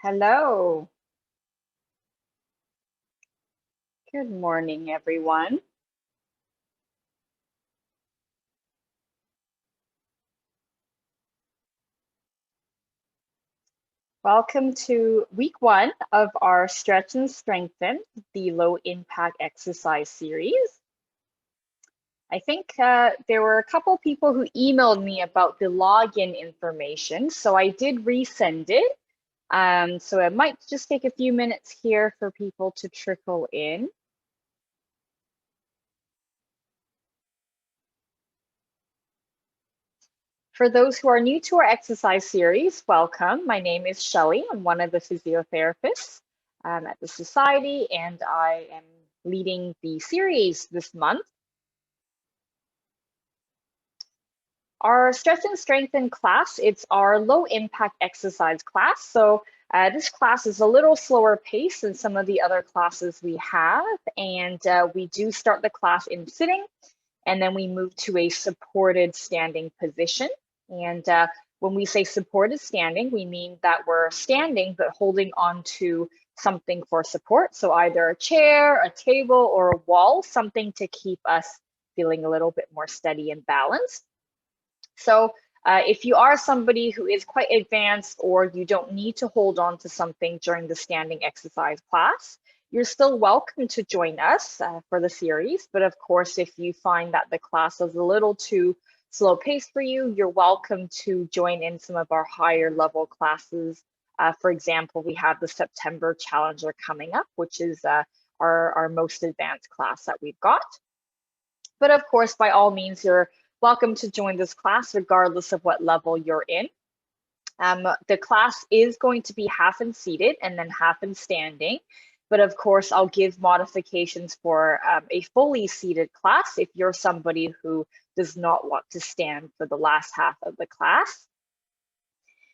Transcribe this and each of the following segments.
Hello. Good morning, everyone. Welcome to week one of our Stretch and Strengthen, the low impact exercise series. I think there were a couple people who emailed me about the login information, so I did resend it. So it might just take a few minutes here for people to trickle in. For those who are new to our exercise series, welcome. My name is Shelley. I'm one of the physiotherapists at the Society, and I am leading the series this month. Our Stretch and Strengthen class, it's our low impact exercise class. So this class is a little slower pace than some of the other classes we have. And we do start the class in sitting, and then we move to a supported standing position. And when we say supported standing, we mean that we're standing but holding on to something for support. So either a chair, a table, or a wall, something to keep us feeling a little bit more steady and balanced. So if you are somebody who is quite advanced or you don't need to hold on to something during the standing exercise class, you're still welcome to join us for the series. But of course, if you find that the class is a little too slow paced for you, you're welcome to join in some of our higher level classes. For example, we have the September Challenger coming up, which is our most advanced class that we've got. But of course, by all means, you're welcome to join this class regardless of what level you're in. The class is going to be half in seated and then half in standing. But of course, I'll give modifications for a fully seated class if you're somebody who does not want to stand for the last half of the class.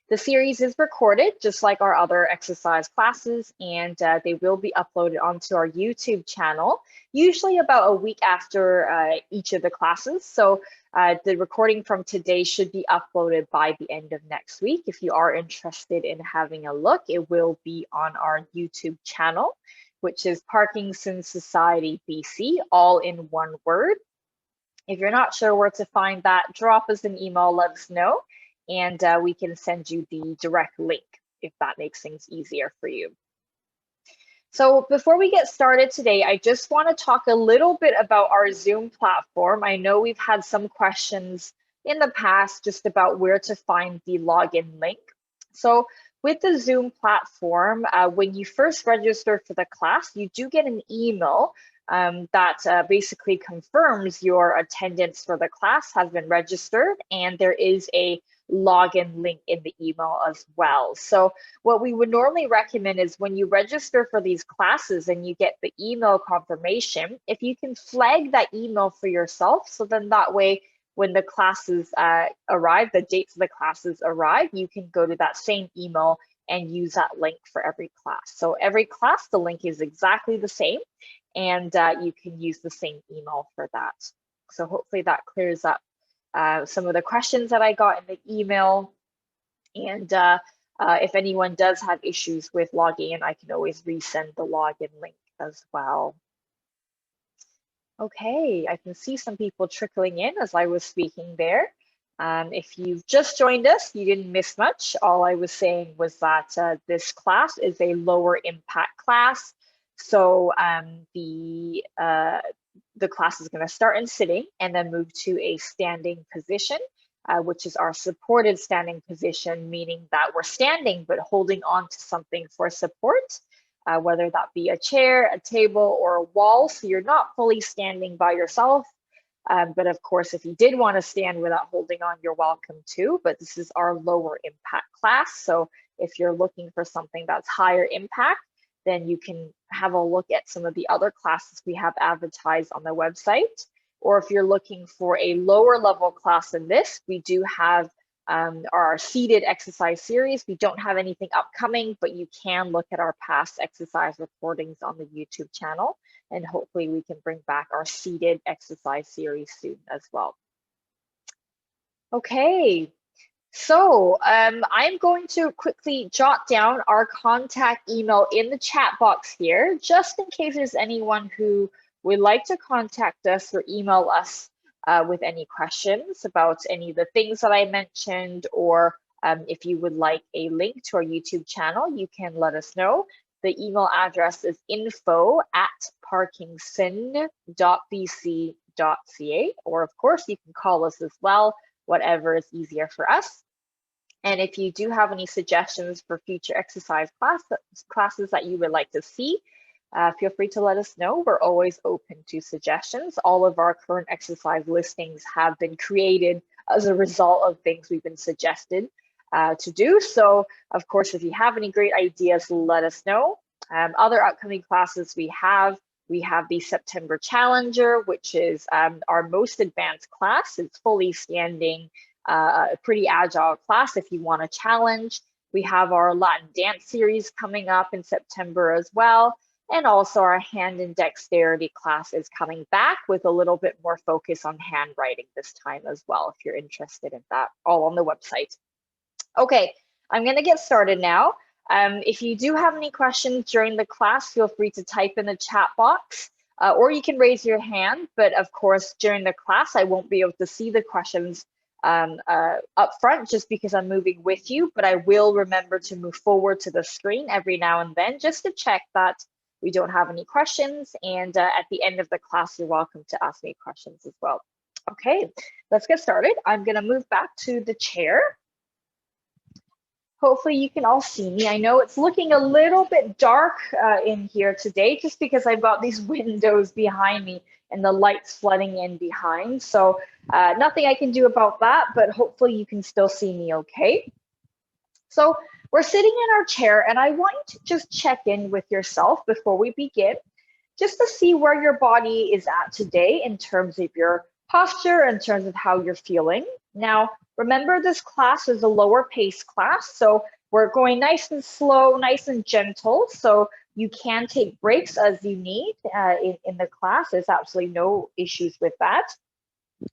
The series is recorded just like our other exercise classes, and they will be uploaded onto our YouTube channel, usually about a week after each of the classes. So the recording from today should be uploaded by the end of next week. If you are interested in having a look, it will be on our YouTube channel, which is Parkinson Society BC, all in one word. If you're not sure where to find that, drop us an email, let us know, and we can send you the direct link if that makes things easier for you. So before we get started today, I just want to talk a little bit about our Zoom platform. I know we've had some questions in the past just about where to find the login link. So with the Zoom platform, when you first register for the class, you do get an email that basically confirms your attendance for the class has been registered, and there is a login link in the email as well. So what we would normally recommend is when you register for these classes and you get the email confirmation, if you can flag that email for yourself, so then that way when the classes arrive, the dates of the classes arrive, you can go to that same email and use that link for every class. So every class, the link is exactly the same, and you can use the same email for that. So hopefully that clears up some of the questions that I got in the email. And if anyone does have issues with logging in, I can always resend the login link as well. Okay, I can see some people trickling in as I was speaking there. If you've just joined us, you didn't miss much. All I was saying was that this class is a lower impact class. So the class is going to start in sitting and then move to a standing position, which is our supported standing position, meaning that we're standing but holding on to something for support, whether that be a chair, a table, or a wall. So you're not fully standing by yourself. But of course, if you did want to stand without holding on, you're welcome to. But this is our lower impact class. So if you're looking for something that's higher impact, then you can have a look at some of the other classes we have advertised on the website. Or if you're looking for a lower level class than this, we do have our seated exercise series. We don't have anything upcoming, but you can look at our past exercise recordings on the YouTube channel, and hopefully we can bring back our seated exercise series soon as well. Okay, So I'm going to quickly jot down our contact email in the chat box here, just in case there's anyone who would like to contact us or email us with any questions about any of the things that I mentioned, or if you would like a link to our YouTube channel, you can let us know. The email address is info@parkinson.bc.ca, or of course, you can call us as well, whatever is easier for us. And if you do have any suggestions for future exercise classes that you would like to see, feel free to let us know. We're always open to suggestions. All of our current exercise listings have been created as a result of things we've been suggested to do. So, of course, if you have any great ideas, let us know. Other upcoming classes we have the September Challenger, which is our most advanced class. It's fully standing, a pretty agile class if you want a challenge. We have our Latin dance series coming up in September as well. And also our hand and dexterity class is coming back with a little bit more focus on handwriting this time as well, if you're interested in that, all on the website. Okay, I'm gonna get started now. If you do have any questions during the class, feel free to type in the chat box, or you can raise your hand. But of course, during the class, I won't be able to see the questions up front just because I'm moving with you, but I will remember to move forward to the screen every now and then just to check that we don't have any questions. And at the end of the class, you're welcome to ask me questions as well. Okay, let's get started. I'm gonna move back to the chair. Hopefully you can all see me. I know it's looking a little bit dark in here today just because I've got these windows behind me and the light's flooding in behind. So nothing I can do about that, but hopefully you can still see me okay. So we're sitting in our chair and I want you to just check in with yourself before we begin, just to see where your body is at today in terms of your posture, in terms of how you're feeling. Now, remember, this class is a lower pace class, so we're going nice and slow, nice and gentle, so you can take breaks as you need in the class. There's absolutely no issues with that.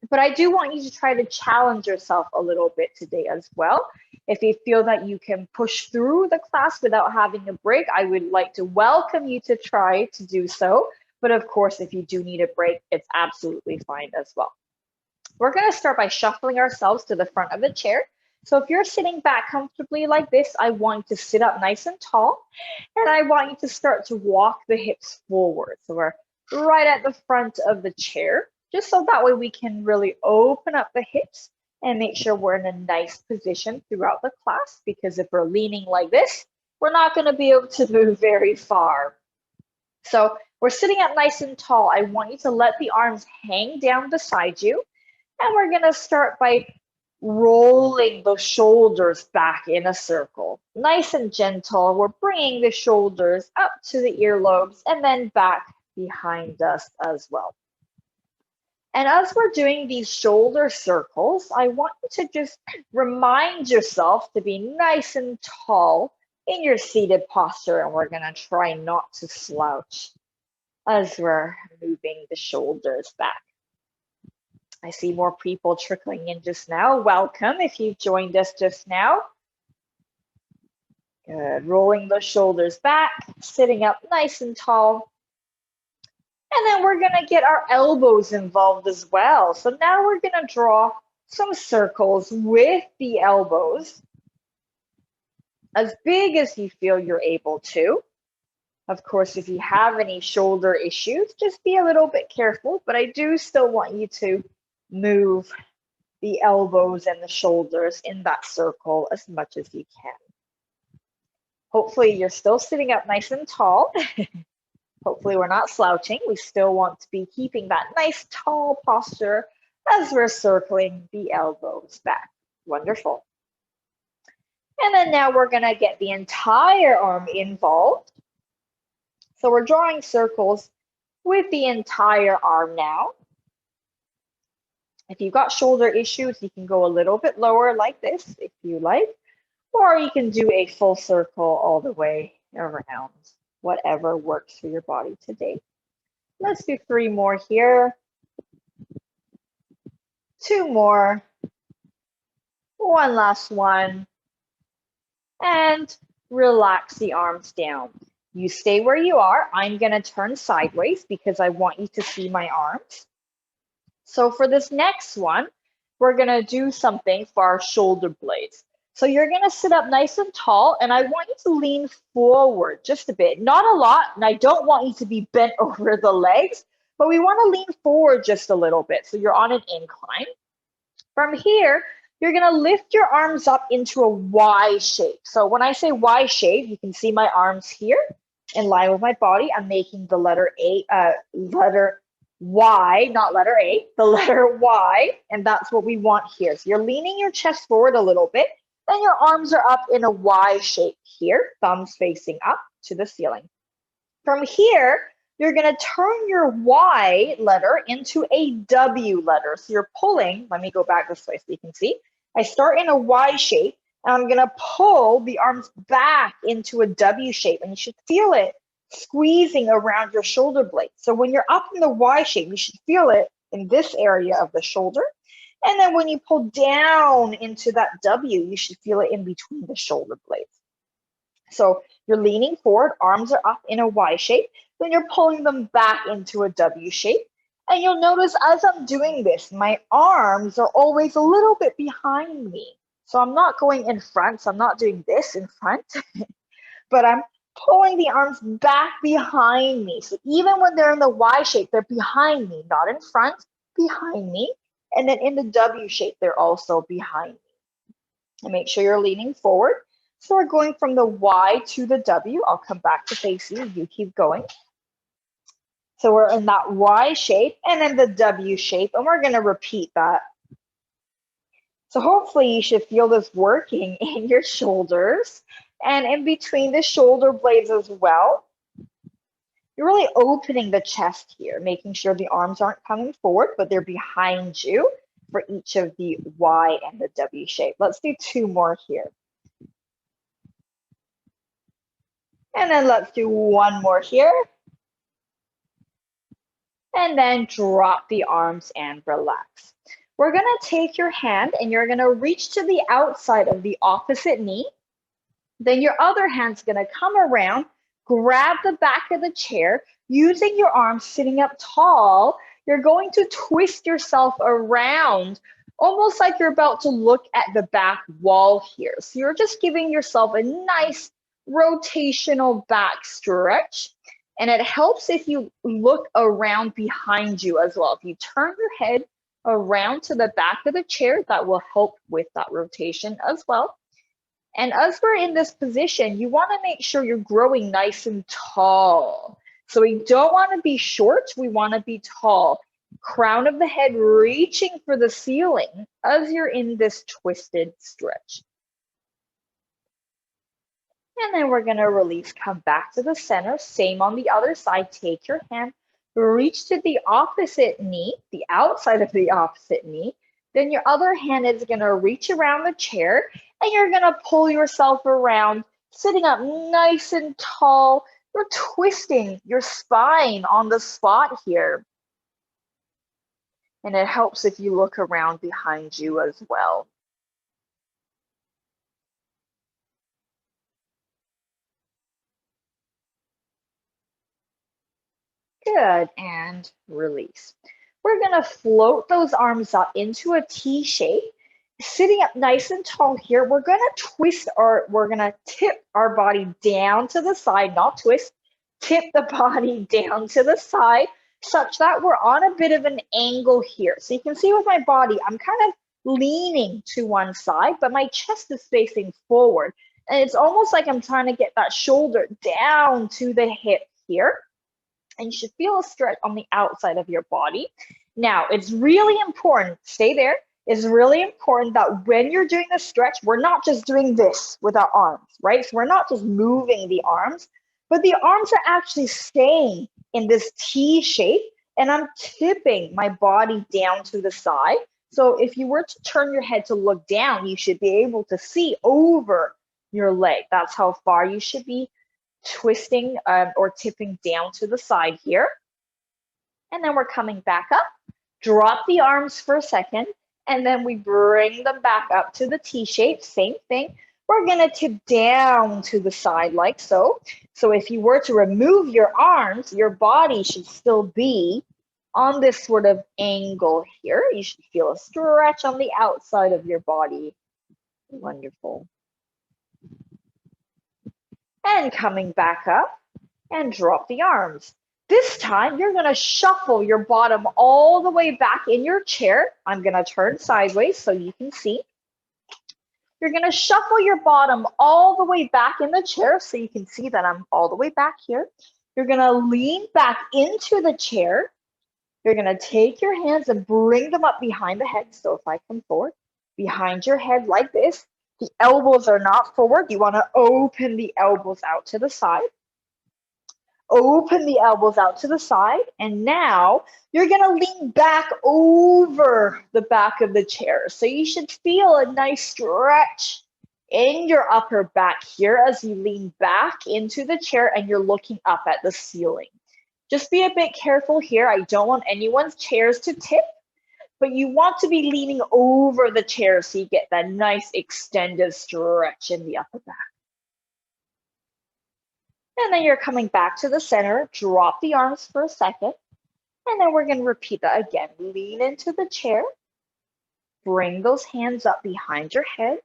But I do want you to try to challenge yourself a little bit today as well. If you feel that you can push through the class without having a break, I would like to welcome you to try to do so. But of course, if you do need a break, it's absolutely fine as well. We're going to start by shuffling ourselves to the front of the chair. So if you're sitting back comfortably like this, I want you to sit up nice and tall, and I want you to start to walk the hips forward. So we're right at the front of the chair, just so that way we can really open up the hips and make sure we're in a nice position throughout the class, because if we're leaning like this, we're not going to be able to move very far. So we're sitting up nice and tall. I want you to let the arms hang down beside you. And we're going to start by rolling the shoulders back in a circle. Nice and gentle. We're bringing the shoulders up to the earlobes and then back behind us as well. And as we're doing these shoulder circles, I want you to just remind yourself to be nice and tall in your seated posture. And we're going to try not to slouch as we're moving the shoulders back. I see more people trickling in just now. Welcome if you've joined us just now. Good. Rolling the shoulders back, sitting up nice and tall. And then we're going to get our elbows involved as well. So now we're going to draw some circles with the elbows, as big as you feel you're able to. Of course, if you have any shoulder issues, just be a little bit careful, but I do still want you to move the elbows and the shoulders in that circle as much as you can. Hopefully you're still sitting up nice and tall. Hopefully we're not slouching. We still want to be keeping that nice tall posture as we're circling the elbows back. Wonderful. And then now we're going to get the entire arm involved. So we're drawing circles with the entire arm now. If you've got shoulder issues, you can go a little bit lower like this if you like, or you can do a full circle all the way around, whatever works for your body today. Let's do 3 more here, 2 more, One last one. And relax the arms down. You stay where you are. I'm going to turn sideways because I want you to see my arms. So for this next one, we're going to do something for our shoulder blades. So you're going to sit up nice and tall, and I want you to lean forward just a bit, not a lot, and I don't want you to be bent over the legs, but we want to lean forward just a little bit. So you're on an incline. From here, you're going to lift your arms up into a Y shape. So when I say Y shape, you can see my arms here in line with my body. I'm making the letter Y, not letter A, the letter Y, and that's what we want here. So you're leaning your chest forward a little bit, then your arms are up in a Y shape here, thumbs facing up to the ceiling. From here, you're going to turn your Y letter into a W letter. So you're pulling, let me go back this way so you can see. I start in a Y shape, and I'm going to pull the arms back into a W shape, and you should feel it squeezing around your shoulder blade. So when you're up in the Y shape, you should feel it in this area of the shoulder. And then when you pull down into that W, you should feel it in between the shoulder blades. So you're leaning forward, arms are up in a Y shape, then you're pulling them back into a W shape. And you'll notice as I'm doing this, my arms are always a little bit behind me. So I'm not going in front, so I'm not doing this in front, but I'm pulling the arms back behind me. So even when they're in the Y shape, they're behind me, not in front, behind me. And then in the W shape, they're also behind me. And make sure you're leaning forward. So we're going from the Y to the W. I'll come back to face you. You keep going. So we're in that Y shape and then the W shape, and we're going to repeat that. So hopefully you should feel this working in your shoulders and in between the shoulder blades as well. You're really opening the chest here, making sure the arms aren't coming forward, but they're behind you for each of the Y and the W shape. Let's do two more here. And then let's do one more here. And then drop the arms and relax. We're going to take your hand and you're going to reach to the outside of the opposite knee. Then your other hand's going to come around, grab the back of the chair. Using your arms sitting up tall, you're going to twist yourself around, almost like you're about to look at the back wall here. So you're just giving yourself a nice rotational back stretch. And it helps if you look around behind you as well. If you turn your head around to the back of the chair, that will help with that rotation as well. And as we're in this position, you want to make sure you're growing nice and tall. So we don't want to be short, we want to be tall. Crown of the head reaching for the ceiling as you're in this twisted stretch. And then we're going to release, come back to the center. Same on the other side. Take your hand, reach to the opposite knee, the outside of the opposite knee. Then your other hand is going to reach around the chair and you're going to pull yourself around, sitting up nice and tall. You're twisting your spine on the spot here. And it helps if you look around behind you as well. Good, and release. We're going to float those arms up into a T shape. Sitting up nice and tall here, we're going to tip our body down to the side, not twist, tip the body down to the side such that we're on a bit of an angle here. So you can see with my body, I'm kind of leaning to one side, but my chest is facing forward. And it's almost like I'm trying to get that shoulder down to the hip here. And you should feel a stretch on the outside of your body. Now, it's really important, stay there. It's really important that when you're doing the stretch, we're not just doing this with our arms, right? So we're not just moving the arms, but the arms are actually staying in this T shape, and I'm tipping my body down to the side. So if you were to turn your head to look down, you should be able to see over your leg. That's how far you should be twisting or tipping down to the side here. And then we're coming back up. Drop the arms for a second And then we bring them back up to the T shape, same thing. We're gonna tip down to the side like so. So if you were to remove your arms, your body should still be on this sort of angle here. You should feel a stretch on the outside of your body. Wonderful. And coming back up and drop the arms. This time, you're gonna shuffle your bottom all the way back in your chair. I'm gonna turn sideways so you can see. You're gonna shuffle your bottom all the way back in the chair so you can see that I'm all the way back here. You're gonna lean back into the chair. You're gonna take your hands and bring them up behind the head. So if I come forward, behind your head like this, the elbows are not forward. You wanna open the elbows out to the side. Open the elbows out to the side, and now you're gonna lean back over the back of the chair. So you should feel a nice stretch in your upper back here as you lean back into the chair and you're looking up at the ceiling. Just be a bit careful here. I don't want anyone's chairs to tip, but you want to be leaning over the chair so you get that nice extended stretch in the upper back. And then you're coming back to the center, drop the arms for a second, and then we're gonna repeat that again. Lean into the chair, bring those hands up behind your head,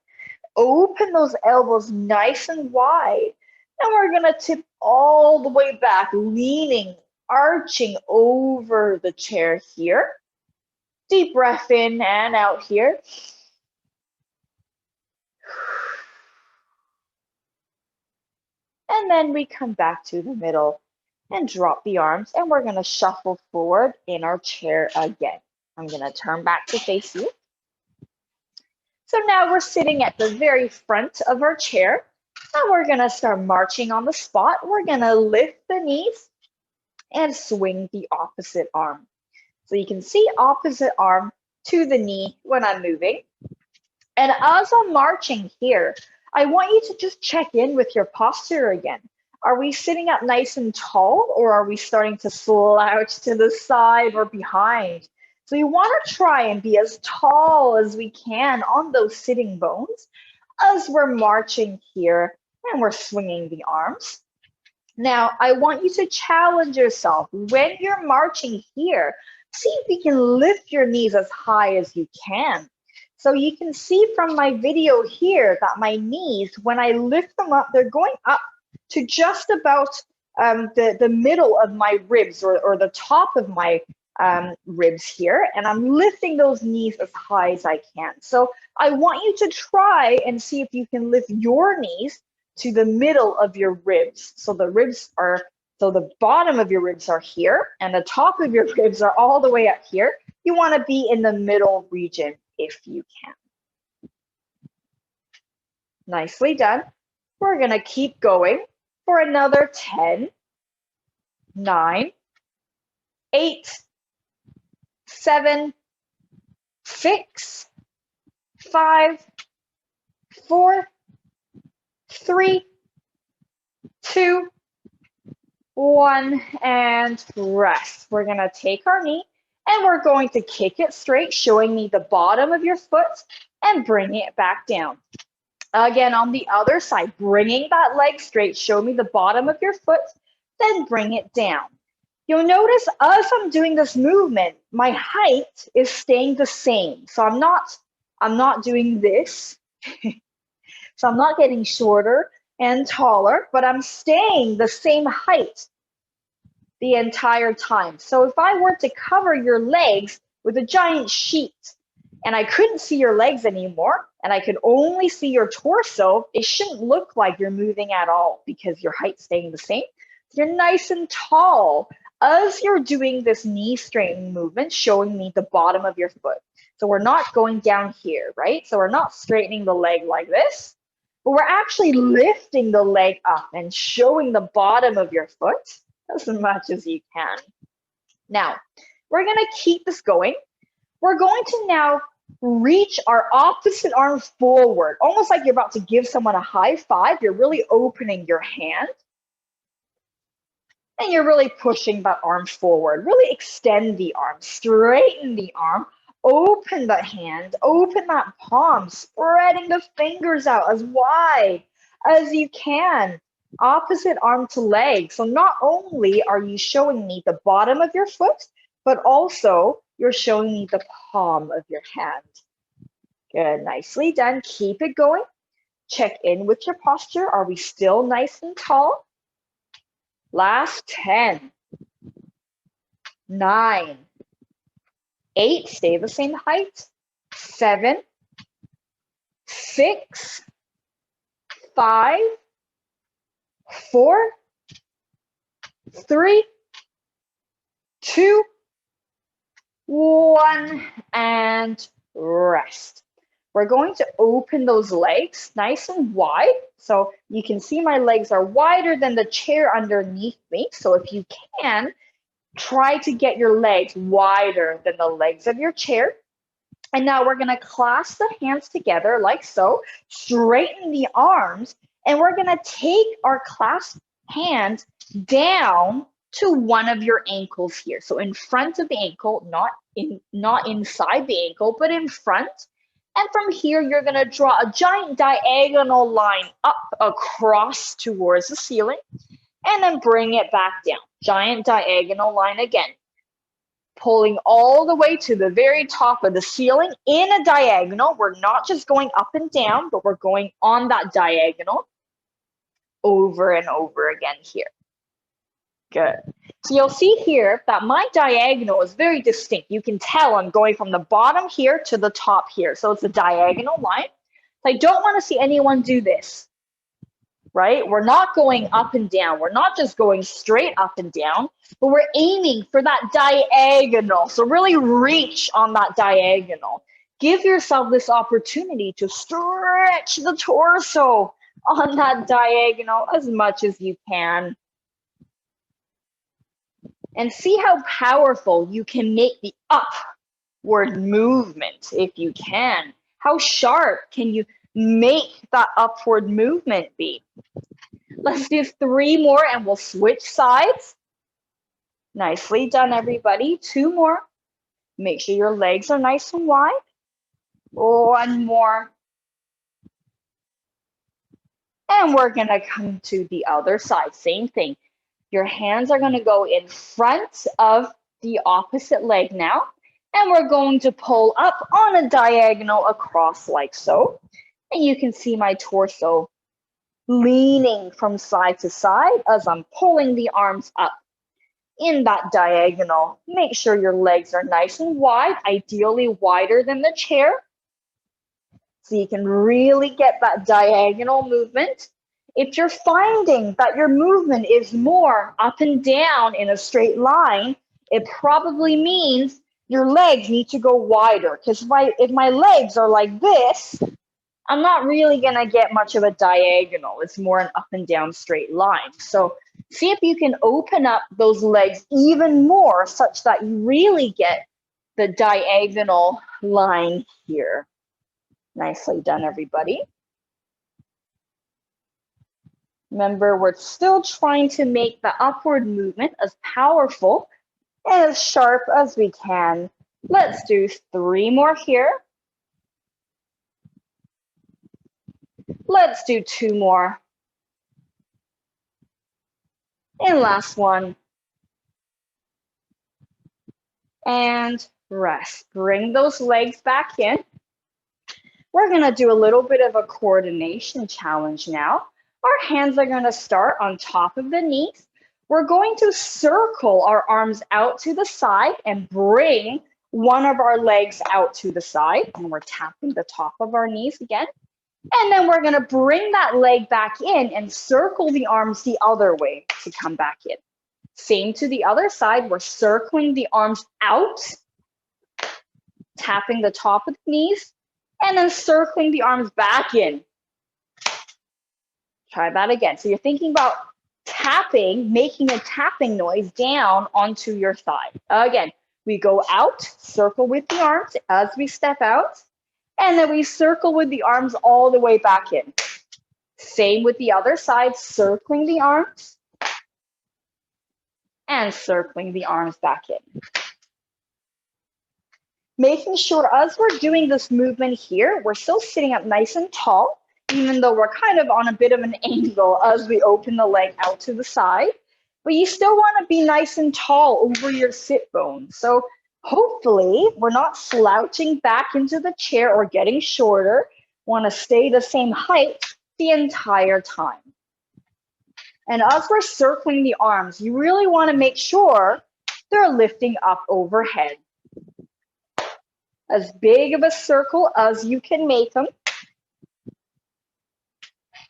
open those elbows nice and wide, and we're gonna tip all the way back, leaning, arching over the chair here. Deep breath in and out here. And then we come back to the middle and drop the arms, and we're gonna shuffle forward in our chair again. I'm gonna turn back to face you. So now we're sitting at the very front of our chair, and we're gonna start marching on the spot. We're gonna lift the knees and swing the opposite arm. So you can see opposite arm to the knee when I'm moving. And as I'm marching here, I want you to just check in with your posture again. Are we sitting up nice and tall, or are we starting to slouch to the side or behind? So you want to try and be as tall as we can on those sitting bones as we're marching here and we're swinging the arms. Now, I want you to challenge yourself when you're marching here. See if you can lift your knees as high as you can. So you can see from my video here that my knees, when I lift them up, they're going up to just about the middle of my ribs or the top of my ribs here. And I'm lifting those knees as high as I can. So I want you to try and see if you can lift your knees to the middle of your ribs. So the bottom of your ribs are here and the top of your ribs are all the way up here. You want to be in the middle region if you can. Nicely done. We're going to keep going for another 10, 9, 8, 7, 6, 5, 4, 3, 2, 1, and rest. We're going to take our knee and we're going to kick it straight, showing me the bottom of your foot and bring it back down. Again, on the other side, bringing that leg straight, show me the bottom of your foot, then bring it down. You'll notice as I'm doing this movement, my height is staying the same. So I'm not doing this. So I'm not getting shorter and taller, but I'm staying the same height the entire time. So if I were to cover your legs with a giant sheet and I couldn't see your legs anymore and I could only see your torso, it shouldn't look like you're moving at all because your height's staying the same. You're nice and tall as you're doing this knee straightening movement, showing me the bottom of your foot. So we're not going down here, right? So we're not straightening the leg like this, but we're actually lifting the leg up and showing the bottom of your foot as much as you can. Now, we're going to keep this going. We're going to now reach our opposite arm forward, almost like you're about to give someone a high five. You're really opening your hand. And you're really pushing that arm forward. Really extend the arm, straighten the arm, Open the hand, open that palm, spreading the fingers out as wide as you can. Opposite arm to leg. So not only are you showing me the bottom of your foot, but also you're showing me the palm of your hand. Good, nicely done. Keep it going. Check in with your posture. Are we still nice and tall? Last 10, 9, 8, stay the same height. 7, 6, 5, 4, 3, 2, 1, and rest. We're going to open those legs nice and wide. So you can see my legs are wider than the chair underneath me. So if you can, try to get your legs wider than the legs of your chair. And now we're going to clasp the hands together like so, straighten the arms, and we're going to take our clasped hands down to one of your ankles here. So in front of the ankle, not inside the ankle, but in front. And from here, you're going to draw a giant diagonal line up across towards the ceiling, and then bring it back down. Giant diagonal line again. Pulling all the way to the very top of the ceiling in a diagonal. We're not just going up and down, but we're going on that diagonal over and over again here. Good. So you'll see here that my diagonal is very distinct. You can tell I'm going from the bottom here to the top here. So it's a diagonal line. I don't want to see anyone do this, right? We're not going up and down. We're not just going straight up and down, but we're aiming for that diagonal. So really reach on that diagonal. Give yourself this opportunity to stretch the torso on that diagonal as much as you can. And see how powerful you can make the upward movement if you can. How sharp can you make that upward movement be? Let's do 3 more and we'll switch sides. Nicely done, everybody. 2 more. Make sure your legs are nice and wide. 1 more. And we're going to come to the other side. Same thing. Your hands are going to go in front of the opposite leg now. And we're going to pull up on a diagonal across like so. And you can see my torso leaning from side to side as I'm pulling the arms up in that diagonal. Make sure your legs are nice and wide, ideally wider than the chair. So you can really get that diagonal movement. If you're finding that your movement is more up and down in a straight line, it probably means your legs need to go wider. Because if my legs are like this, I'm not really going to get much of a diagonal. It's more an up and down straight line. So see if you can open up those legs even more such that you really get the diagonal line here. Nicely done, everybody. Remember, we're still trying to make the upward movement as powerful and as sharp as we can. Let's do 3 more here. Let's do 2 more. And last one. And rest. Bring those legs back in. We're going to do a little bit of a coordination challenge now. Our hands are going to start on top of the knees. We're going to circle our arms out to the side and bring one of our legs out to the side. And we're tapping the top of our knees again. And then we're going to bring that leg back in and circle the arms the other way to come back in. Same to the other side. We're circling the arms out, tapping the top of the knees, and then circling the arms back in. Try that again. So you're thinking about tapping, making a tapping noise down onto your thigh. Again, we go out, circle with the arms as we step out, and then we circle with the arms all the way back in. Same with the other side, circling the arms and circling the arms back in. Making sure as we're doing this movement here, we're still sitting up nice and tall, even though we're kind of on a bit of an angle as we open the leg out to the side. But you still want to be nice and tall over your sit bones. So hopefully we're not slouching back into the chair or getting shorter. Want to stay the same height the entire time. And as we're circling the arms, you really want to make sure they're lifting up overhead. As big of a circle as you can make them.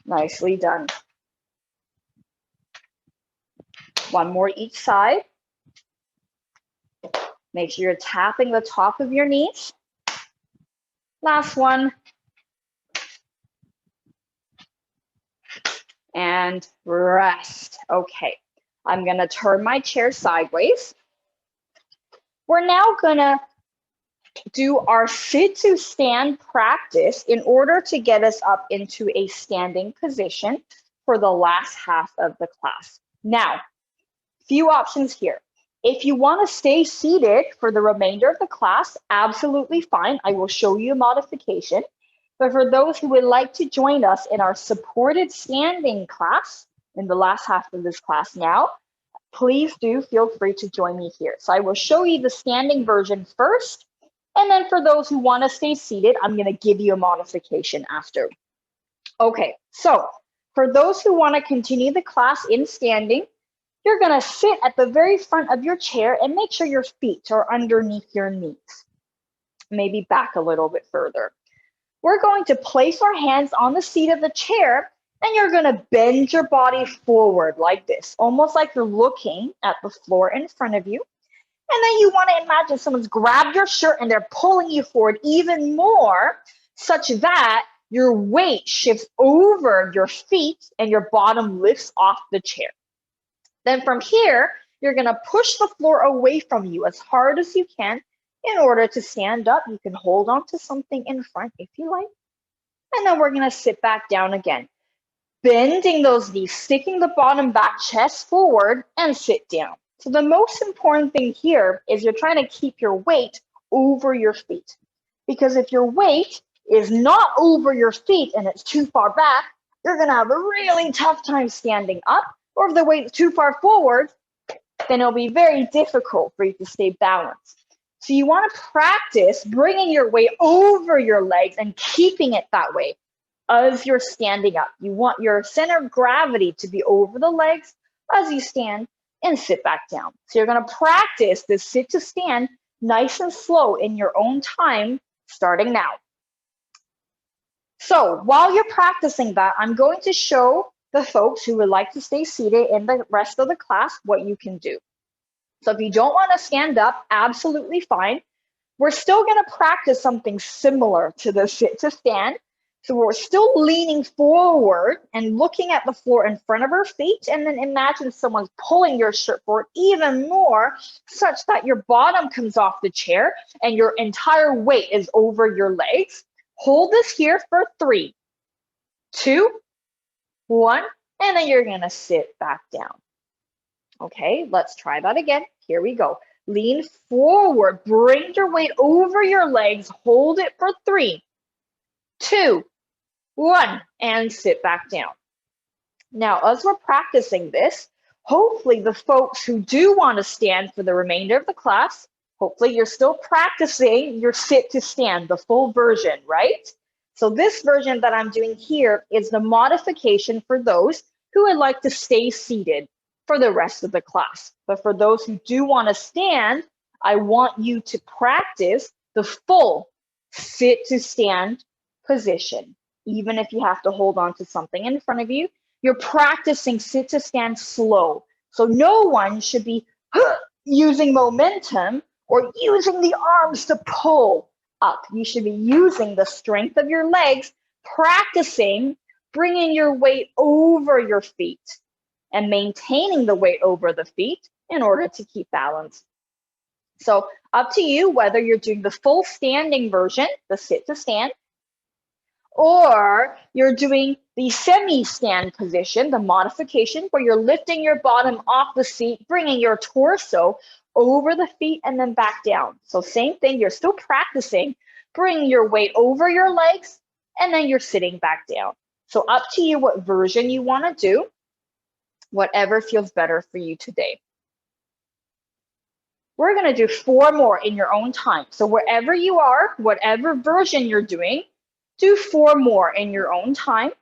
Nicely done. One more each side. Make sure you're tapping the top of your knees. Last one. And rest. Okay, I'm gonna turn my chair sideways. We're now gonna do our sit to stand practice in order to get us up into a standing position for the last half of the class. Now, few options here. If you want to stay seated for the remainder of the class, absolutely fine. I will show you a modification. But for those who would like to join us in our supported standing class in the last half of this class now, please do feel free to join me here. So I will show you the standing version first. And then for those who want to stay seated, I'm going to give you a modification after. Okay, so for those who want to continue the class in standing, you're going to sit at the very front of your chair and make sure your feet are underneath your knees. Maybe back a little bit further. We're going to place our hands on the seat of the chair, and you're going to bend your body forward like this, almost like you're looking at the floor in front of you. And then you want to imagine someone's grabbed your shirt and they're pulling you forward even more, such that your weight shifts over your feet and your bottom lifts off the chair. Then from here, you're going to push the floor away from you as hard as you can in order to stand up. You can hold on to something in front if you like. And then we're going to sit back down again, bending those knees, sticking the bottom back, chest forward, and sit down. So the most important thing here is you're trying to keep your weight over your feet. Because if your weight is not over your feet and it's too far back, you're going to have a really tough time standing up. Or if the weight's too far forward, then it'll be very difficult for you to stay balanced. So you want to practice bringing your weight over your legs and keeping it that way as you're standing up. You want your center of gravity to be over the legs as you stand and sit back down. So you're going to practice this sit to stand nice and slow in your own time, starting now. So while you're practicing that, I'm going to show the folks who would like to stay seated in the rest of the class what you can do. So if you don't want to stand up, absolutely fine. We're still going to practice something similar to the sit to stand. So we're still leaning forward and looking at the floor in front of our feet, and then imagine someone's pulling your shirt forward even more, such that your bottom comes off the chair and your entire weight is over your legs. Hold this here for 3, 2, 1, and then you're going to sit back down. Okay, let's try that again. Here we go. Lean forward, bring your weight over your legs, hold it for 3, 2, 1, and sit back down. Now, as we're practicing this, hopefully the folks who do want to stand for the remainder of the class, hopefully you're still practicing your sit to stand, the full version, right? So this version that I'm doing here is the modification for those who would like to stay seated for the rest of the class. But for those who do want to stand, I want you to practice the full sit to stand position. Even if you have to hold on to something in front of you, you're practicing sit to stand slow. So no one should be using momentum or using the arms to pull up. You should be using the strength of your legs, practicing bringing your weight over your feet and maintaining the weight over the feet in order to keep balance. So up to you whether you're doing the full standing version, the sit to stand, or you're doing the semi-stand position, the modification, where you're lifting your bottom off the seat, bringing your torso over the feet and then back down. So same thing, you're still practicing bringing your weight over your legs and then you're sitting back down. So up to you what version you want to do, whatever feels better for you today. We're going to do 4 more in your own time. So wherever you are, whatever version you're doing, do 4 more in your own time.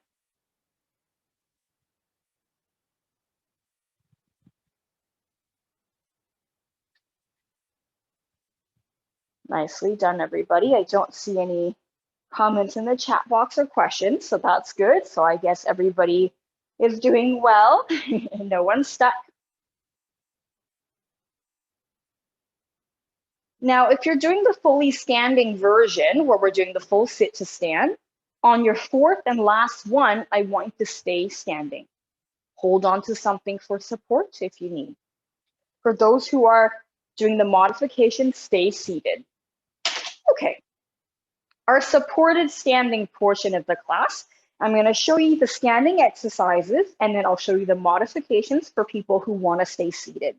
Nicely done, everybody. I don't see any comments in the chat box or questions, so that's good. So I guess everybody is doing well. No one's stuck. Now, if you're doing the fully standing version, where we're doing the full sit to stand, on your 4th and last one, I want you to stay standing. Hold on to something for support if you need. For those who are doing the modification, stay seated. Okay, our supported standing portion of the class, I'm going to show you the standing exercises, and then I'll show you the modifications for people who want to stay seated.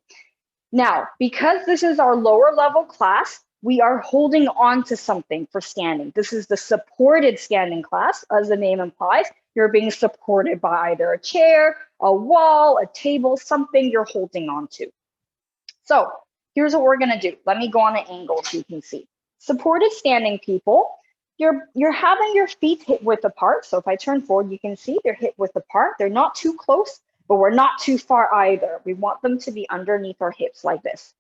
Now, because this is our lower level class, we are holding on to something for standing. This is the supported standing class, as the name implies. You're being supported by either a chair, a wall, a table, something you're holding on to. So here's what we're going to do. Let me go on an angle so you can see. Supported standing people, you're having your feet hip width apart. So if I turn forward, you can see they're hip width apart. They're not too close, but we're not too far either. We want them to be underneath our hips like this.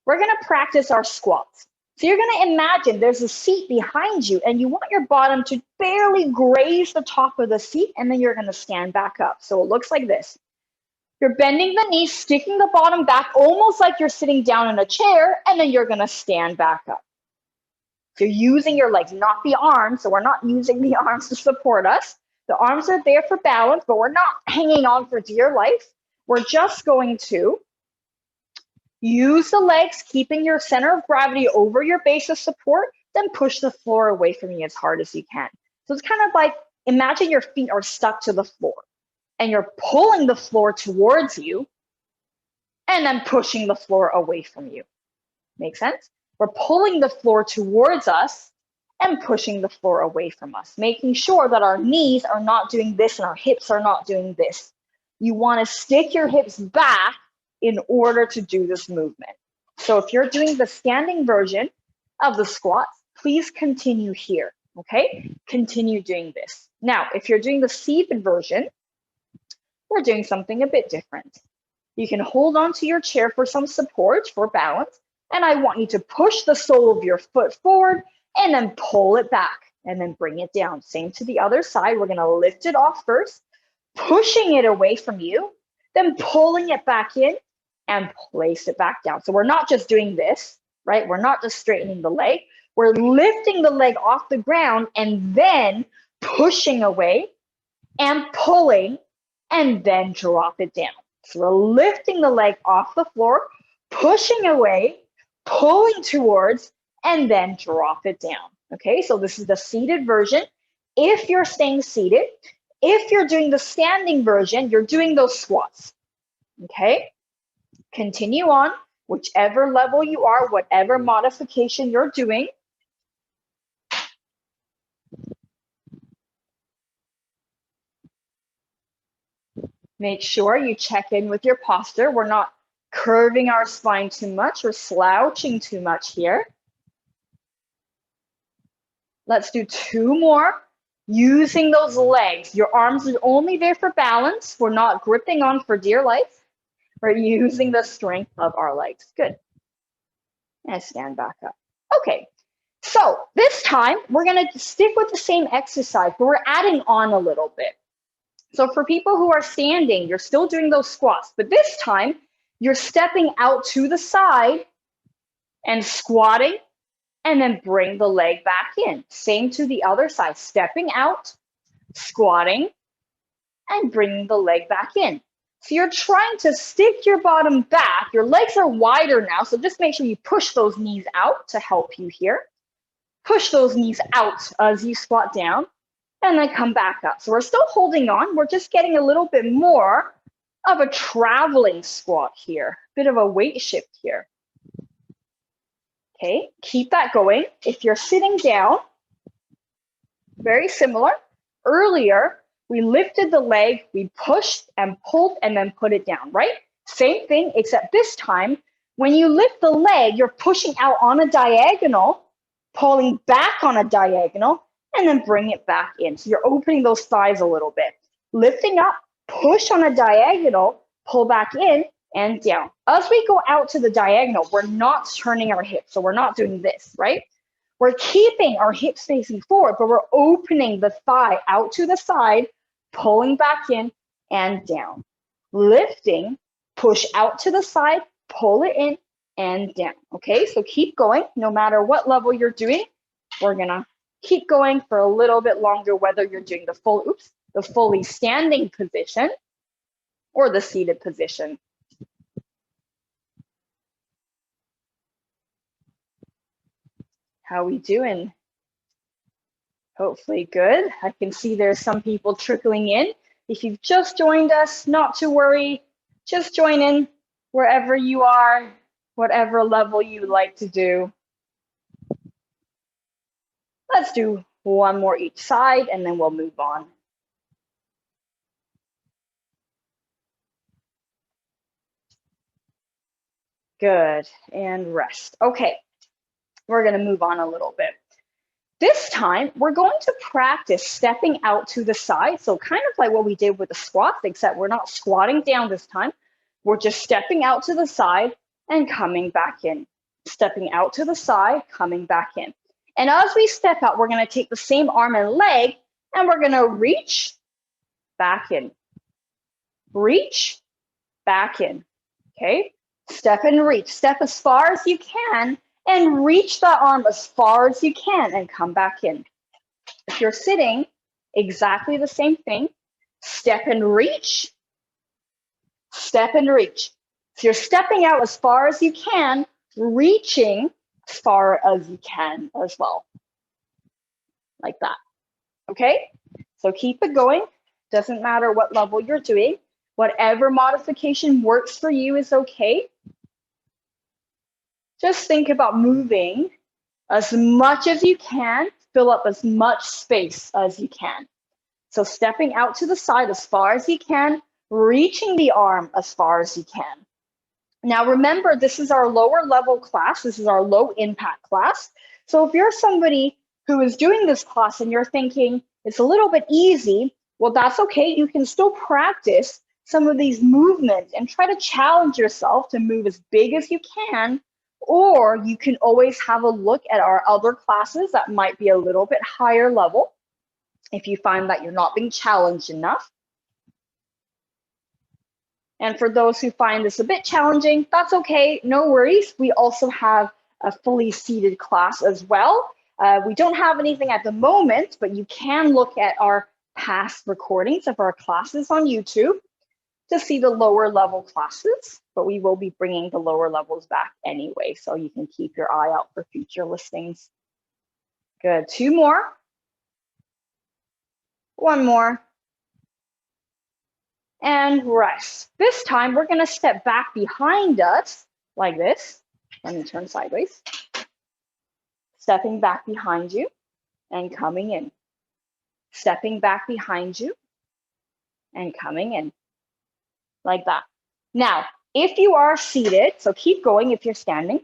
We're going to practice our squats. So you're going to imagine there's a seat behind you and you want your bottom to barely graze the top of the seat, and then you're going to stand back up. So it looks like this. You're bending the knees, sticking the bottom back, almost like you're sitting down in a chair, and then you're going to stand back up. So you're using your legs, not the arms. So we're not using the arms to support us. The arms are there for balance, but we're not hanging on for dear life. We're just going to use the legs, keeping your center of gravity over your base of support, then push the floor away from you as hard as you can. So it's kind of like, imagine your feet are stuck to the floor and you're pulling the floor towards you and then pushing the floor away from you. Make sense? We're pulling the floor towards us and pushing the floor away from us, making sure that our knees are not doing this and our hips are not doing this. You want to stick your hips back in order to do this movement. So if you're doing the standing version of the squats, please continue here, okay? Continue doing this. Now, if you're doing the seated version, we're doing something a bit different. You can hold on to your chair for some support, for balance, and I want you to push the sole of your foot forward and then pull it back and then bring it down. Same to the other side. We're going to lift it off first, pushing it away from you, then pulling it back in and place it back down. So we're not just doing this, right? We're not just straightening the leg. We're lifting the leg off the ground and then pushing away and pulling and then drop it down. So we're lifting the leg off the floor, pushing away, pulling towards, and then drop it down. Okay, so this is the seated version. If you're staying seated, if you're doing the standing version, you're doing those squats. Okay, continue on, whichever level you are, whatever modification you're doing. Make sure you check in with your posture. We're not curving our spine too much or slouching too much here. Let's do 2 more. Using those legs. Your arms are only there for balance. We're not gripping on for dear life. We're using the strength of our legs. Good. And stand back up. Okay. So this time, we're going to stick with the same exercise, but we're adding on a little bit. So for people who are standing, you're still doing those squats, but this time you're stepping out to the side and squatting and then bring the leg back in. Same to the other side, stepping out, squatting, and bringing the leg back in. So you're trying to stick your bottom back. Your legs are wider now, so just make sure you push those knees out to help you here. Push those knees out as you squat down. And then come back up. So we're still holding on. We're just getting a little bit more of a traveling squat here, bit of a weight shift here. Okay, keep that going. If you're sitting down, very similar. Earlier, we lifted the leg, we pushed and pulled and then put it down, right? Same thing, except this time, when you lift the leg, you're pushing out on a diagonal, pulling back on a diagonal, and then bring it back in. So you're opening those thighs a little bit. Lifting up, push on a diagonal, pull back in and down. As we go out to the diagonal, we're not turning our hips. So we're not doing this, right? We're keeping our hips facing forward, but we're opening the thigh out to the side, pulling back in and down. Lifting, push out to the side, pull it in and down. Okay, so keep going. No matter what level you're doing, we're gonna keep going for a little bit longer, whether you're doing the fully standing position or the seated position. How we doing? Hopefully good. I can see there's some people trickling in. If you've just joined us, not to worry, just join in wherever you are, whatever level you like to do. Let's do one more each side and then we'll move on. Good, and rest. Okay, we're gonna move on a little bit. This time, we're going to practice stepping out to the side. So kind of like what we did with the squats, except we're not squatting down this time. We're just stepping out to the side and coming back in. Stepping out to the side, coming back in. And as we step out, we're going to take the same arm and leg, and we're going to reach back in. Reach back in. Okay? Step and reach. Step as far as you can and reach that arm as far as you can and come back in. If you're sitting, exactly the same thing. Step and reach. Step and reach. So you're stepping out as far as you can, reaching as far as you can as well. Like that. Okay? So keep it going. Doesn't matter what level you're doing. Whatever modification works for you is okay. Just think about moving as much as you can, fill up as much space as you can. So stepping out to the side as far as you can, reaching the arm as far as you can. Now remember, this is our lower level class. This is our low impact class. So if you're somebody who is doing this class and you're thinking it's a little bit easy, well, that's okay. You can still practice some of these movements and try to challenge yourself to move as big as you can. Or you can always have a look at our other classes that might be a little bit higher level if you find that you're not being challenged enough. And for those who find this a bit challenging, that's okay, no worries. We also have a fully seated class as well. We don't have anything at the moment, but you can look at our past recordings of our classes on YouTube to see the lower level classes, but we will be bringing the lower levels back anyway, so you can keep your eye out for future listings. Good, 2 more. 1 more. And rest. This time we're gonna step back behind us like this. Let me turn sideways. Stepping back behind you and coming in. Stepping back behind you and coming in. Like that. Now, if you are seated, so keep going if you're standing.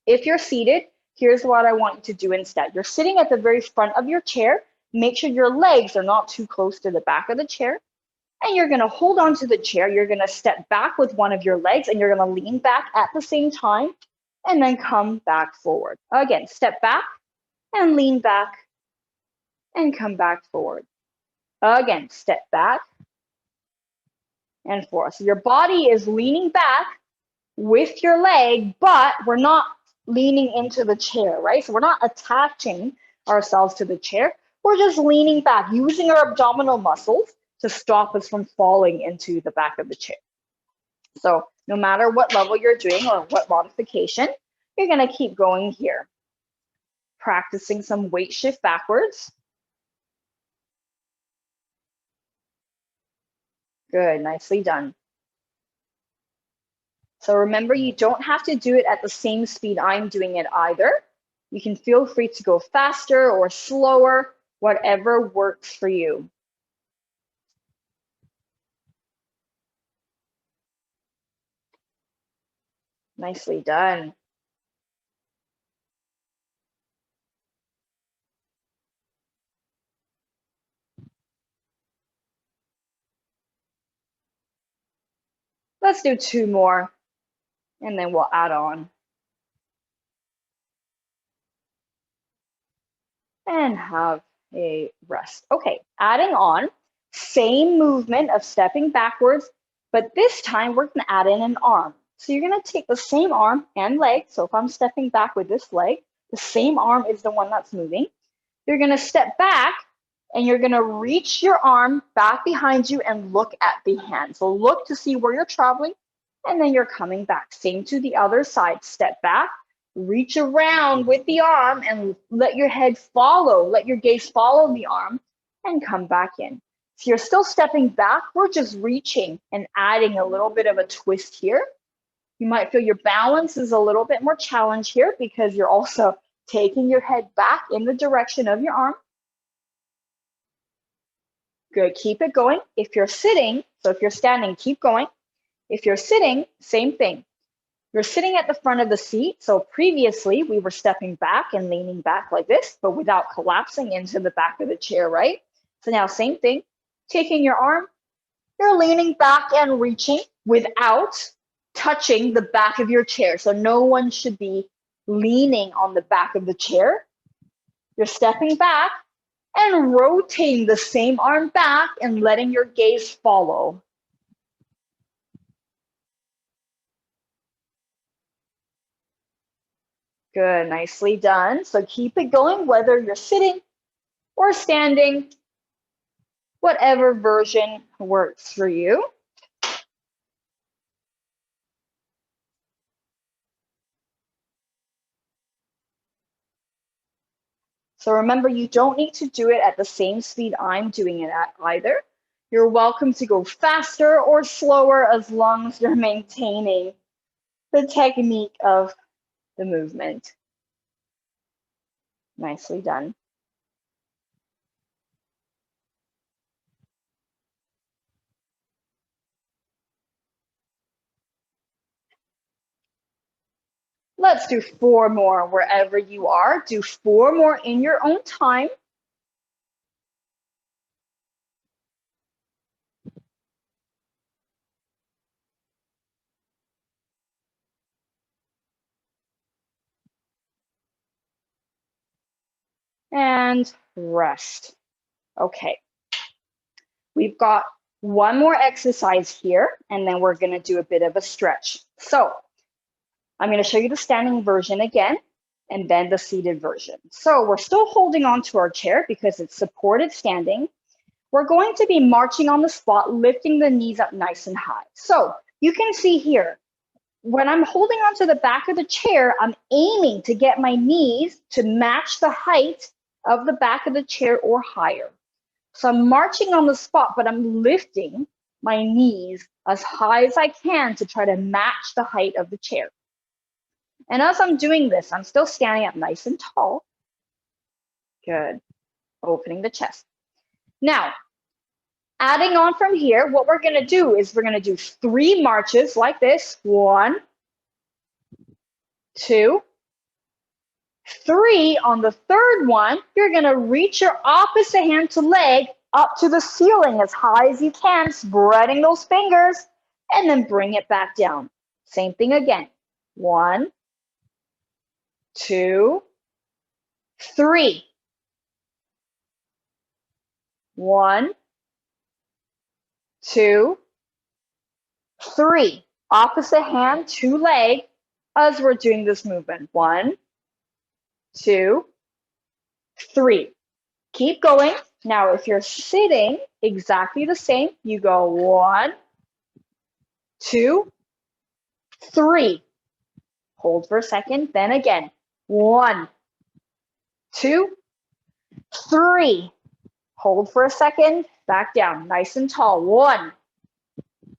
If you're seated, here's what I want you to do instead. You're sitting at the very front of your chair. Make sure your legs are not too close to the back of the chair. And you're gonna hold on to the chair. You're gonna step back with one of your legs and you're gonna lean back at the same time and then come back forward. Again, step back and lean back and come back forward. Again, step back and forth. So your body is leaning back with your leg, but we're not leaning into the chair, right? So we're not attaching ourselves to the chair. We're just leaning back, using our abdominal muscles to stop us from falling into the back of the chair. So no matter what level you're doing or what modification, you're gonna keep going here. Practicing some weight shift backwards. Good, nicely done. So remember, you don't have to do it at the same speed I'm doing it either. You can feel free to go faster or slower, whatever works for you. Nicely done. Let's do 2 more, and then we'll add on. And have a rest. Okay, adding on, same movement of stepping backwards, but this time we're gonna add in an arm. So you're gonna take the same arm and leg. So if I'm stepping back with this leg, the same arm is the one that's moving. You're gonna step back and you're gonna reach your arm back behind you and look at the hand. So look to see where you're traveling, and then you're coming back. Same to the other side, step back, reach around with the arm and let your head follow, let your gaze follow the arm and come back in. So you're still stepping back, we're just reaching and adding a little bit of a twist here. You might feel your balance is a little bit more challenged here because you're also taking your head back in the direction of your arm. Good, keep it going. If you're sitting, so if you're standing, keep going. If you're sitting, same thing. You're sitting at the front of the seat. So previously we were stepping back and leaning back like this, but without collapsing into the back of the chair, right? So now same thing, taking your arm, you're leaning back and reaching without touching the back of your chair. So no one should be leaning on the back of the chair. You're stepping back and rotating the same arm back and letting your gaze follow. Good, nicely done. So keep it going, whether you're sitting or standing, whatever version works for you. So remember, you don't need to do it at the same speed I'm doing it at either. You're welcome to go faster or slower as long as you're maintaining the technique of the movement. Nicely done. Let's do 4 more wherever you are. Do 4 more in your own time. And rest. Okay. We've got 1 more exercise here, and then we're going to do a bit of a stretch. So I'm going to show you the standing version again, and then the seated version. So we're still holding on to our chair because it's supported standing. We're going to be marching on the spot, lifting the knees up nice and high. So you can see here, when I'm holding onto the back of the chair, I'm aiming to get my knees to match the height of the back of the chair or higher. So I'm marching on the spot, but I'm lifting my knees as high as I can to try to match the height of the chair. And as I'm doing this, I'm still standing up nice and tall. Good. Opening the chest. Now, adding on from here, what we're going to do is we're going to do 3 marches like this. 1, 2, 3. On the third one, you're going to reach your opposite hand to leg up to the ceiling as high as you can, spreading those fingers, and then bring it back down. Same thing again. 1, 2, 3. 1, 2, 3. Opposite hand to leg as we're doing this movement. 1, 2, 3. Keep going. Now, if you're sitting, exactly the same. You go 1, 2, 3. Hold for a second. Then again. 1, 2, 3. Hold for a second. Back down. Nice and tall. 1,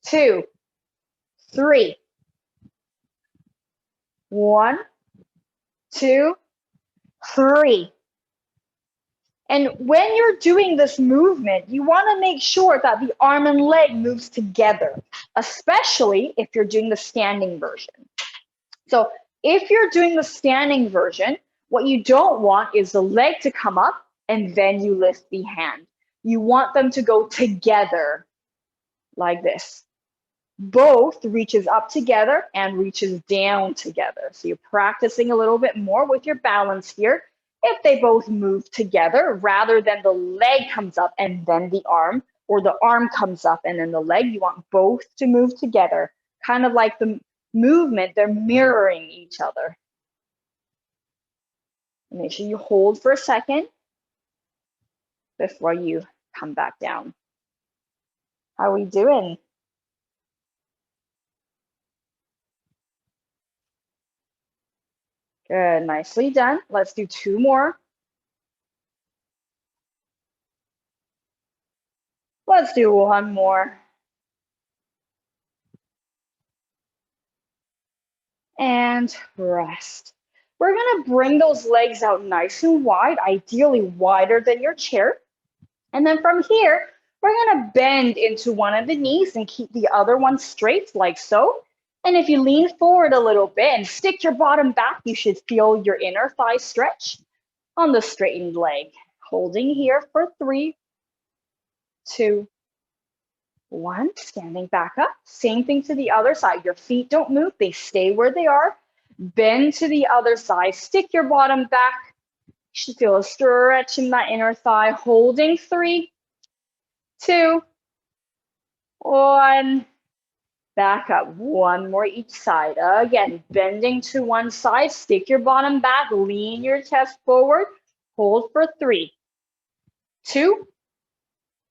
2, 3. 1, 2, 3. And when you're doing this movement, you want to make sure that the arm and leg moves together, especially if you're doing the standing version. So if you're doing the standing version, what you don't want is the leg to come up and then you lift the hand. You want them to go together like this. Both reaches up together and reaches down together. So you're practicing a little bit more with your balance here. If they both move together, rather than the leg comes up and then the arm, or the arm comes up and then the leg, you want both to move together. Kind of like the movement, they're mirroring each other. Make sure you hold for a second before you come back down. How are we doing? Good, nicely done. Let's do 2 more. Let's do 1 more. And rest. We're gonna bring those legs out nice and wide, ideally wider than your chair. And then from here, we're gonna bend into one of the knees and keep the other one straight like so. And if you lean forward a little bit and stick your bottom back, you should feel your inner thigh stretch on the straightened leg. Holding here for 3, 2, 1, standing back up. Same thing to the other side. Your feet don't move, they stay where they are. Bend to the other side, stick your bottom back. You should feel a stretch in that inner thigh. Holding 3, 2, 1. Back up, 1 more each side. Again, bending to one side, stick your bottom back, lean your chest forward. Hold for 3, 2,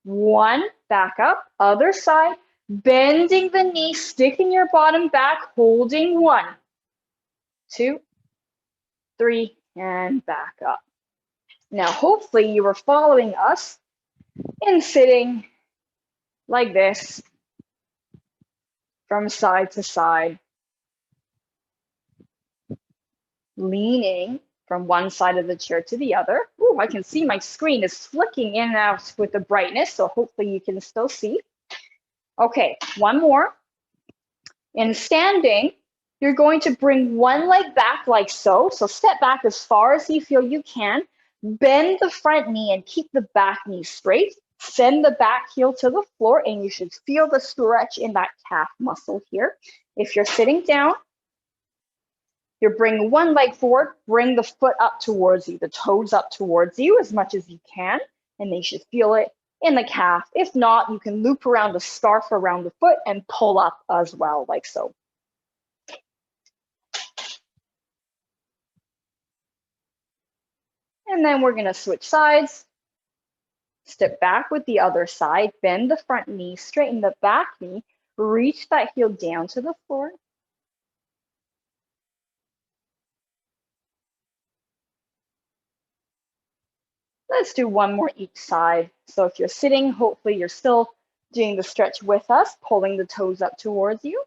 1, back up, other side, bending the knee, sticking your bottom back, holding 1, 2, 3, and back up. Now, hopefully you were following us in sitting like this from side to side, leaning from one side of the chair to the other. Ooh, I can see my screen is flicking in and out with the brightness, so hopefully you can still see. Okay, 1 more. In standing, you're going to bring one leg back like so. So step back as far as you feel you can. Bend the front knee and keep the back knee straight. Send the back heel to the floor, and you should feel the stretch in that calf muscle here. If you're sitting down, you're bringing one leg forward, bring the foot up towards you, the toes up towards you as much as you can, and they should feel it in the calf. If not, you can loop around the scarf around the foot and pull up as well, like so. And then we're gonna switch sides. Step back with the other side, bend the front knee, straighten the back knee, reach that heel down to the floor. Let's do 1 more each side. So if you're sitting, hopefully you're still doing the stretch with us, pulling the toes up towards you.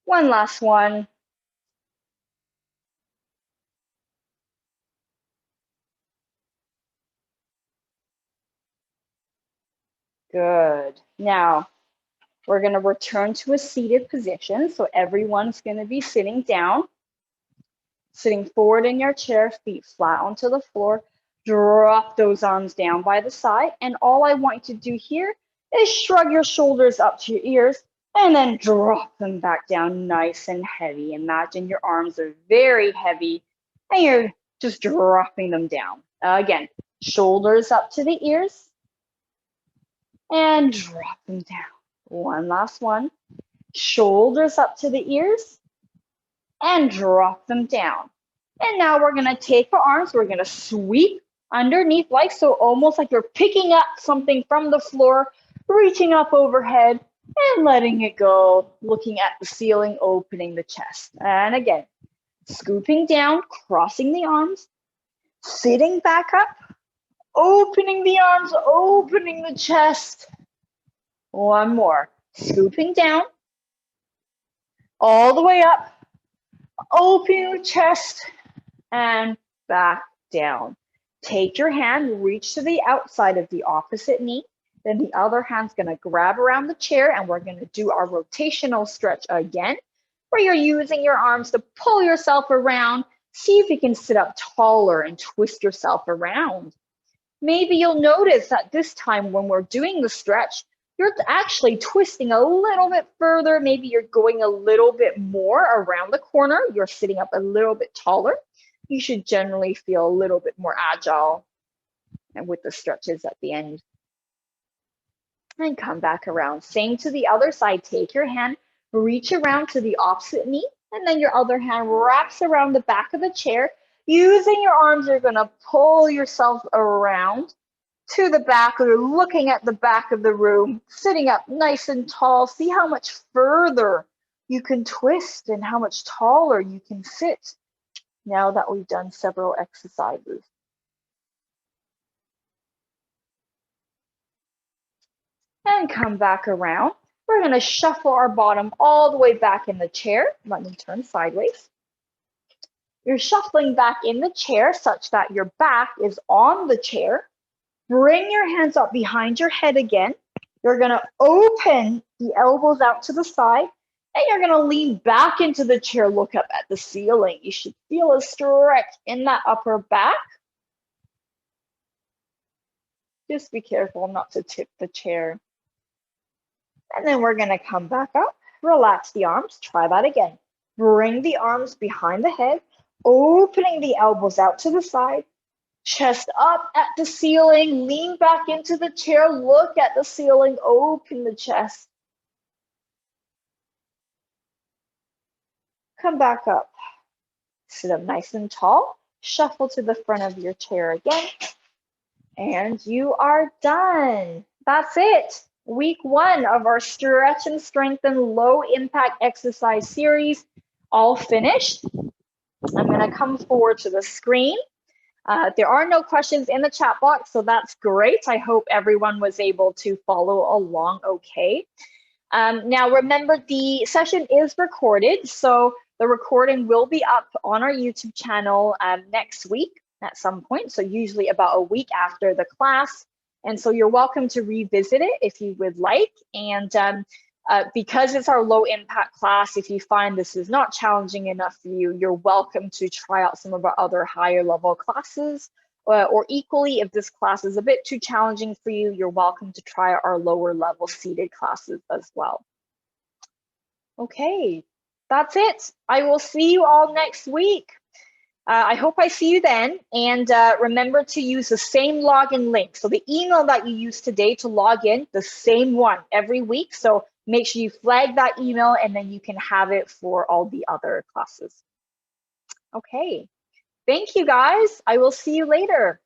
One last one. Good. Now, we're going to return to a seated position. So everyone's going to be sitting down, sitting forward in your chair, feet flat onto the floor. Drop those arms down by the side. And all I want you to do here is shrug your shoulders up to your ears and then drop them back down nice and heavy. Imagine your arms are very heavy and you're just dropping them down. Again, shoulders up to the ears and drop them down. One last one. Shoulders up to the ears and drop them down. And now we're going to take our arms, we're going to sweep underneath like so, almost like you're picking up something from the floor, reaching up overhead and letting it go, looking at the ceiling, opening the chest. And again, scooping down, crossing the arms, sitting back up, Opening the arms, opening the chest. One more. Scooping down. All the way up. Opening the chest and back down. Take your hand, reach to the outside of the opposite knee. Then the other hand's gonna grab around the chair and we're gonna do our rotational stretch again, where you're using your arms to pull yourself around. See if you can sit up taller and twist yourself around. Maybe you'll notice that this time when we're doing the stretch, you're actually twisting a little bit further. Maybe you're going a little bit more around the corner. You're sitting up a little bit taller. You should generally feel a little bit more agile and with the stretches at the end. And come back around. Same to the other side. Take your hand, reach around to the opposite knee, and then your other hand wraps around the back of the chair. Using your arms, you're going to pull yourself around to the back. You're looking at the back of the room, sitting up nice and tall. See how much further you can twist and how much taller you can sit now that we've done several exercises. And come back around. We're going to shuffle our bottom all the way back in the chair. Let me turn sideways. You're shuffling back in the chair such that your back is on the chair. Bring your hands up behind your head again. You're going to open the elbows out to the side, and you're going to lean back into the chair, look up at the ceiling. You should feel a stretch in that upper back. Just be careful not to tip the chair. And then we're going to come back up, relax the arms, try that again. Bring the arms behind the head, opening the elbows out to the side, chest up at the ceiling, lean back into the chair, look at the ceiling, open the chest. Come back up. Sit up nice and tall, shuffle to the front of your chair again, and you are done. That's it. Week 1 of our Stretch and Strengthen Low Impact Exercise series, all finished. I'm going to come forward to the screen. There are no questions in the chat box, so that's great. I hope everyone was able to follow along okay. Now remember, the session is recorded, so the recording will be up on our YouTube channel next week at some point, so usually about a week after the class. And so you're welcome to revisit it if you would like. And because it's our low impact class, if you find this is not challenging enough for you, you're welcome to try out some of our other higher level classes. Or equally, if this class is a bit too challenging for you, you're welcome to try our lower level seated classes as well. Okay, that's it. I will see you all next week. I hope I see you then. And remember to use the same login link. So the email that you used today to log in, the same one every week. So make sure you flag that email and then you can have it for all the other classes. Okay, thank you guys. I will see you later.